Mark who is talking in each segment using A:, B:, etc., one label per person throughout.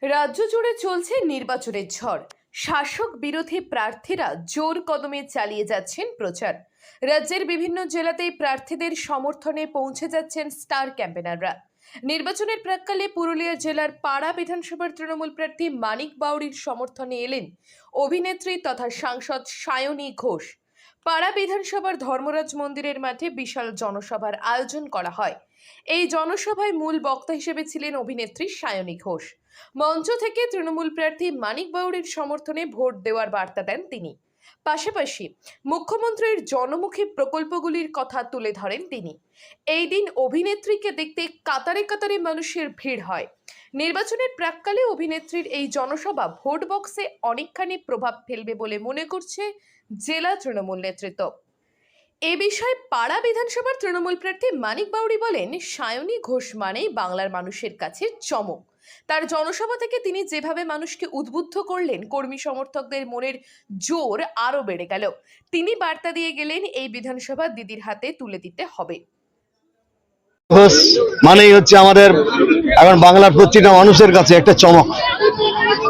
A: রাজ্য জুড়ে চলছে নির্বাচনের ঝড়। শাসক বিরোধী প্রার্থীরা জোর কদমে চালিয়ে যাচ্ছেন প্রচার। রাজ্যের বিভিন্ন জেলাতেই প্রার্থীদের সমর্থনে পৌঁছে যাচ্ছেন স্টার ক্যাম্পেনাররা। নির্বাচনের প্রাক্কালে পুরুলিয়া জেলার পাড়া বিধানসভার তৃণমূল প্রার্থী মানিক বাউরির সমর্থনে এলেন অভিনেত্রী তথা সাংসদ সায়নী ঘোষ। পাড়া বিধানসভার ধর্মরাজ মন্দিরের মাঠে বিশাল জনসভার আয়োজন করা হয়। এই জনসভায় মূল বক্তা হিসেবে ছিলেন অভিনেত্রী সায়নী ঘোষ। মঞ্চ থেকে তৃণমূল প্রার্থী মানিক বাউরির সমর্থনে ভোট দেওয়ার বার্তা দেন তিনি। পাশাপাশি মুখ্যমন্ত্রীর জনমুখী প্রকল্পগুলির কথা তুলে ধরেন তিনি। এই দিন অভিনেত্রীকে দেখতে কাতারে কাতারে মানুষের ভিড় হয়। নির্বাচনের প্রাক্কালে অভিনেত্রীর এই জনসভা ভোট বক্সে অনেকখানি প্রভাব ফেলবে বলে মনে করছে জেলা তৃণমূল নেতৃত্ব। এ বিষয়ে পাড়া বিধানসভার তৃণমূল প্রার্থী মানিক বাউরি বলেন, সায়নী ঘোষ মানেই বাংলার মানুষের কাছে চমক। তার জনসভা থেকে তিনি যেভাবে মানুষকে উদ্বুদ্ধ করলেন, কর্মী সমর্থকদের মনের জোর আরো বেড়ে গেল। তিনি বার্তা দিয়ে গেলেন, এই বিধানসভা দিদির হাতে তুলে দিতে হবে।
B: ঘোষ মানেই হচ্ছে আমাদের এখন বাংলার প্রতিটা মানুষের কাছে একটা চমক।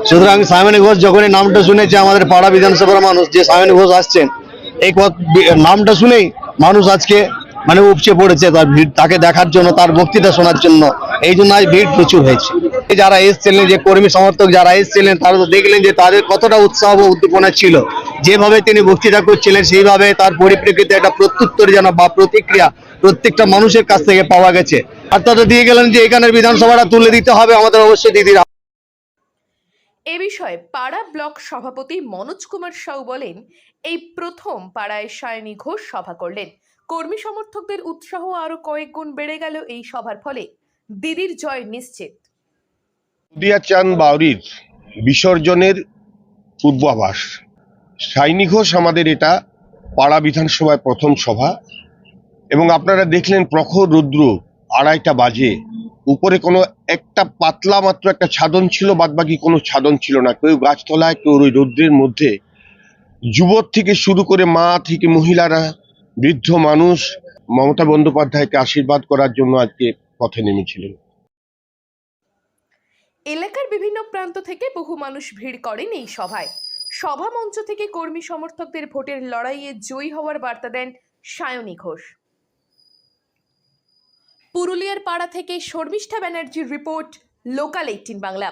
B: সুতরাং সায়নী ঘোষ যখনই নামটা শুনেছে আমাদের পাড়া বিধানসভার মানুষ, যে সায়নী ঘোষ আসছেন, এই নামটা শুনেই মানুষ আজকে উপচে পড়েছে তার ভিড়, তাকে দেখার জন্য, তার বক্তৃতা শোনার জন্য। এই জন্য আজ ভিড় প্রচুর হয়েছে। যারা এসেছিলেন, যে কর্মী সমর্থক যারা এসেছিলেন, তারা তো দেখলেন যে তাদের কতটা উৎসাহ ও উদ্দীপনা ছিল। যেভাবে তিনি বক্তৃতা করছিলেন, সেইভাবে তার পরিপ্রেক্ষিতে একটা প্রত্যুত্তর যেন বা প্রতিক্রিয়া প্রত্যেকটা মানুষের কাছ থেকে পাওয়া গেছে। আর তারা দিয়ে গেলেন যে এখানের বিধানসভাটা তুলে দিতে হবে আমাদের অবশ্যই দিদির।
A: এ বিষয়ে পাড়া ব্লক সভাপতি মনোজ কুমার সাউ বলেন, এই প্রথম পাড়ায় সায়নী ঘোষ সভা করলেন। কর্মী সমর্থকদের উৎসাহ আরো কয়েক গুণ বেড়ে গেল এই সভার ফলে। দিদির জয় নিশ্চিত।
C: নদিয়া চাঁদ বাউরির বিসর্জনের পূর্বাভাস। সায়নী ঘোষ আমাদের এটা পাড়া বিধানসভায় প্রথম সভা, এবং আপনারা দেখলেন প্রখর রৌদ্র, 2:30 বাজে, উপরে কোনো একটা পাতলা মাত্র একটা ছাদন ছিল, বাদবাকি কোনো ছাদন ছিল না। কেউ গাছতলায়, কেউ ওই রৌদ্রের মধ্যে। যুবক থেকে শুরু করে মা থেকে মহিলারা, বৃদ্ধ মানুষ মমতা বন্দ্যোপাধ্যায়কে আশীর্বাদ করার জন্য আজকে পথে নেমেছিলেন।
A: এলাকার বিভিন্ন প্রান্ত থেকে বহু মানুষ ভিড় করেন এই সভায়। সভা মঞ্চ থেকে কর্মী সমর্থকদের ভোটের লড়াইয়ে জয়ী হওয়ার বার্তা দেন সায়নী ঘোষ। পুরুলিয়ার পাড়া থেকে শর্মিষ্ঠা ব্যানার্জির রিপোর্ট, লোকাল 18 বাংলা।